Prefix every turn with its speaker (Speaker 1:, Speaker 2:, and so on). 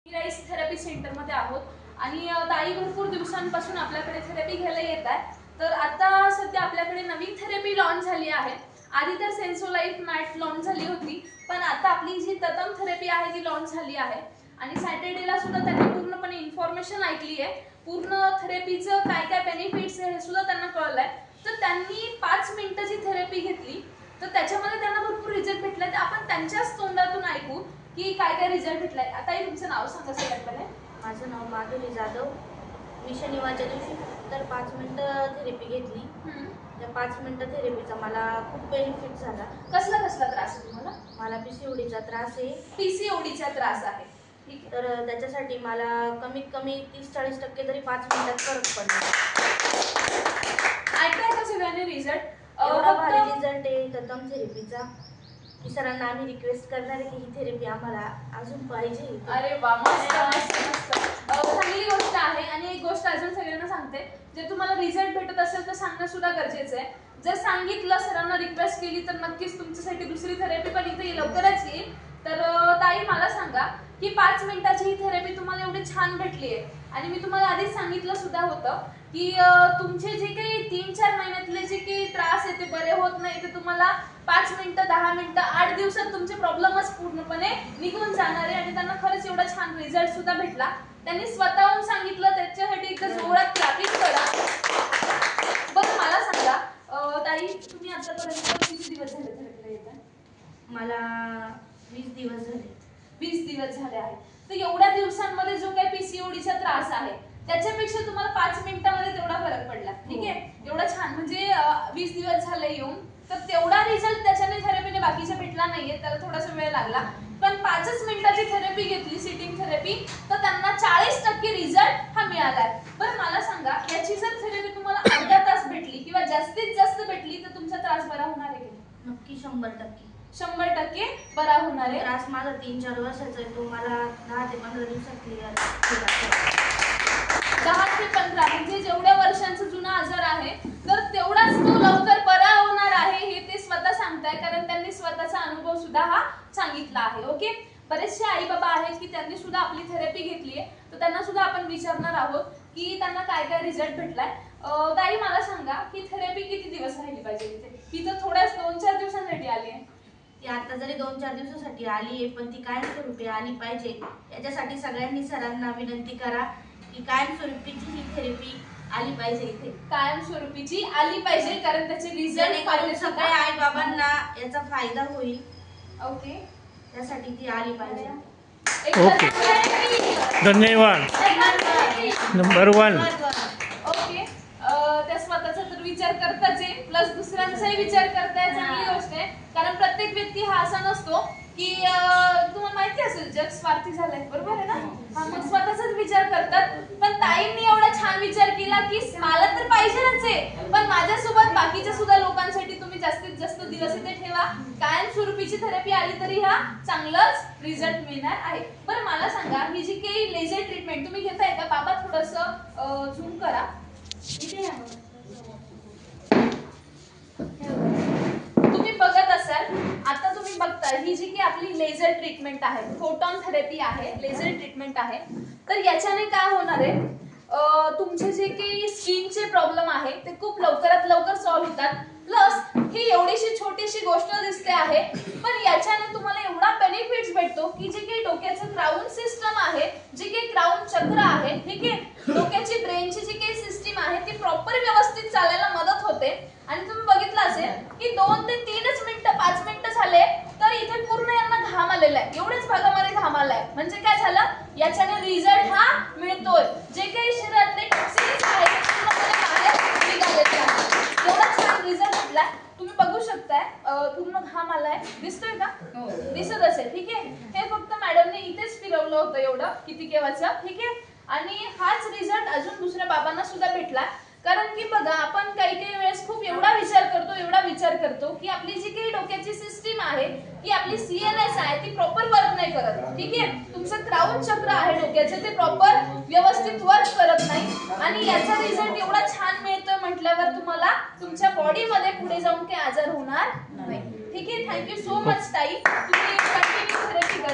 Speaker 1: Rice therapy centre मध्ये आहोत आणि ताई भरपूर दिवसांपासून आपल्याकडे थेरपी घ्यायला येत आहे। तर आता सध्या आपल्याकडे नवीन थेरपी लॉन्च झाली आहे। आधी तर सेन्सोलाइफ मॅट लॉन्च झाली होती, पण आता आपली जी ततम थेरपी आहे ती लॉन्च झाली आहे आणि सॅटर्डेला सुद्धा त्यांनी पूर्णपणे इन्फॉर्मेशन ऐकली आहे। पूर्ण थेरपीचं काय काय बेनिफिट्स आहे हे सुद्धा त्यांना कळलंय। तर त्यांनी 5 मिनिटाची थेरपी घेतली, तर त्याच्यामध्ये त्यांना भरपूर रिझल्ट भेटले। तर आपण त्यांच्याच तोंडातून ऐकू की काय काय रिझल्ट भेटलाय। आता तुमचं नाव सांगा सगळ्यात पहिले।
Speaker 2: माझं नाव माधुरी जाधव। मी शनिवारच्या दिवशी तर 5 मिनिटं थेरपी घेतली। त्या 5 मिनिटं थेरपीचा मला खूप बेनिफिट झाला।
Speaker 1: कसला कसला त्रास आहे तुम्हाला?
Speaker 2: मला पीसीओडीचा त्रास आहे।
Speaker 1: पीसीओडीचा त्रास आहे, ठीक आहे।
Speaker 2: तर त्याच्यासाठी मला कमीत कमी 30-40% तरी 5 मिनिटात फरक पडला।
Speaker 1: ऐकताय का सगळ्यांनी रिझल्ट?
Speaker 2: एवढा भारी रिझल्ट आहे ततम थेरपीचा की सरांना आम्ही रिक्वेस्ट करणार आहे की ही थेरपी आम्हाला अजून पाहिजे।
Speaker 1: अरे वा, मस्त मस्त मस्त, चांगली गोष्ट आहे। आणि एक गोष्ट अजून सगळ्यांना सांगते, जर तुम्हाला रिझल्ट भेटत असेल तर सांगणं सुद्धा गरजेचं आहे। जर सांगितलं, सरांना रिक्वेस्ट केली, तर नक्कीच तुमच्यासाठी दुसरी थेरपी पण इथे लवकरच येईल। तर ताई मला सांगा की 5 मिनिटाची ही थेरपी तुम्हाला एवढी छान भेटली आहे आणि मी तुम्हाला आधीच सांगितलं सुद्धा होतं की तुमचे जे काही 3-4 महिन्यातले जे काही त्रास आहे ते बरे होत नाही, ते तुम्हाला 5 मिनिटं 10 मिनिटं 8 दिवसात तुमचे प्रॉब्लेमच पूर्णपणे निघून जाणार आहे। आणि त्यांना खरंच एवढा छान रिझल्ट सुद्धा भेटला। त्यांनी स्वतःहून सांगितलं, त्याच्यासाठी एकदा जोरात क्लॅपिंग करा। बरं मला सांगा ताई, तुम्ही आतापर्यंत किती दिवस झाले थेरपीला येत आहे?
Speaker 2: मला 20 दिवस झाले।
Speaker 1: 20 दिवस झाले आहे। तर एवढ्या दिवसांमध्ये जो काही पीसीओडीचा त्रास आहे त्याच्यापेक्षा तुम्हाला 5 मिनिटांमध्ये तेवढा फरक पडला, ठीक आहे। एवढा छान, म्हणजे 20 दिवस झाले येऊन, तर तेवढा रिझल्ट त्याच्याने थेरपीने बाकीच्या भेटला नाहीये, त्याला थोडासा वेळ लागला। पण 5च मिनिटाची थेरपी घेतली, सिटिंग थेरपी, तर त्यांना 40% रिझल्ट हा मिळालाय। बरं मला सांगा, याची जर थेरपी तुम्हाला अर्धा तास भेटली किंवा जास्तीत जास्त भेटली तर तुमचा त्रास बरा होणार आहे की?
Speaker 2: नक्की 100%।
Speaker 1: 100% बरा होणार आहे।
Speaker 2: त्रास माझा 3-4 वर्षाचा आहे, तो मला 10 ते 15 दिवसात क्लिअर होईल।
Speaker 1: 10 ते 15 म्हणजे जेवढ्या वर्षांचा जुना आजार आहे तर तेवढाच तो लवकर बरा होणार आहे, हे ते स्वतः सांगताय, कारण त्यांनी स्वतःचा अनुभव सुद्धा हा सांगितला आहे। ओके, बरेचसे आई बाबा आहेत की त्यांनी सुद्धा आपली थेरपी घेतली आहे, तर त्यांना सुद्धा आपण विचारणार आहोत की त्यांना काय काय रिझल्ट भेटलाय। ताई मला सांगा की थेरपी किती दिवस राहिली पाहिजे इथे? ही तर थोड्याच 2-4 दिवसांसाठी आली आहे।
Speaker 2: ती आता जरी 2-4 दिवसासाठी आली आहे, पण ती कायमस्वरूपी आली पाहिजे। याच्यासाठी सगळ्यांनी सरांना विनंती करा की कायमस्वरूपीची ही थेरपी आली पाहिजे इथे।
Speaker 1: कायमस्वरूपीची आली पाहिजे, कारण त्याचे रिझल्ट
Speaker 2: सगळ्या आई बाबांना याचा फायदा होईल।
Speaker 1: ओके,
Speaker 2: त्यासाठी ती आली पाहिजे।
Speaker 3: ओके, धन्यवाद। नंबर 1।
Speaker 1: ओके, त्या स्वतःचा तर विचार करताच आहे, प्लस दुसऱ्यांचाही विचार करताय, चांगली गोष्ट आहे। कारण प्रत्येक व्यक्ती हा असा नसतो की तुम्हाला माहिती असेल जग स्वार्थी झालंय, बरोबर आहे ना? हा, मग स्वतःचाच विचार करतात। पण ताईंनी एवढा छान विचार केला की मला तर पाहिजेच आहे, पण माझ्यासोबत बाकीच्या सुद्धा लोकांसाठी तुम्ही जास्तीत जास्त दिवस इथे ठेवा। कायमस्वरूपीची थेरपी आली तरी हा चांगलाच रिझल्ट मिळणार आहे। बरं मला सांगा, ही जी काही लेझर ट्रीटमेंट तुम्ही घेताय का? बाबा थोडंसं झूम करा इथे। तुम्ही बघत असाल, आता तुम्ही बघताय ही जी की आपली लेझर ट्रीटमेंट आहे, फोटॉन थेरपी आहे, लेझर ट्रीटमेंट आहे। तर याच्याने काय होणार आहे, तुमचे जे काही स्किनचे प्रॉब्लेम आहे ते खूप लवकरात लवकर सॉल्व्ह होतात। प्लस ही एवढीशी छोटीशी गोष्ट दिसते आहे, पण याच्याने तुम्हाला एवढा बेनिफिट्स भेटतो की जे काही डोक्याचं क्राउन सिस्टम आहे, जे काही क्राउन चक्र आहे, ठीक आहे, डोक्याची ब्रेनची जी काही सिस्टीम आहे ती प्रॉपर व्यवस्थित चालायला मदत होते। आणि तुम्ही बघितलं असेल की 2 ते 3च मिनिटं 5 मिनिटं झाले तर इथे पूर्ण यांना घाम आलेला आहे, एवढ्याच भागामध्ये घाम आलाय। म्हणजे काय झालं, याच्याने रिझल्ट हा मिळतोय। जे काही शरीरातले टॉक्सिन्स आहेत ते पूर्णपणे बाहेर निघालेले आहेत। एवढा छान रिझल्ट भेटलाय, तुम्ही बघू शकताय। पूर्ण घाम आलाय, दिसतोय का? दिसत असेल, ठीक आहे। हे फक्त मॅडमने इथेच फिरवलं होतं एवढं किती केव्हाचं, ठीक आहे। आणि हाच रिझल्ट अजून दुसऱ्या बाबांना सुद्धा भेटला। कारण की बघा, आपण काही काही वेळेस खूप एवढा विचार करतो की आपली जी काही डोक्याची सिस्टीम आहे, की आपली सीएनएस आहे, ती प्रॉपर वर्क नाही करत, ठीक आहे। तुमचं क्राउन चक्र आहे डोक्याचं, ते प्रॉपर व्यवस्थित वर्क करत नाही। आणि याचा रिझल्ट एवढा छान मिळतोय म्हटल्यावर तुम्हाला तुमच्या बॉडीमध्ये पुढे जाऊन काही आजार होणार नाही, ठीक आहे। थँक्यू सो मच ताई, तुम्ही कंटिन्यू थेरपी करा।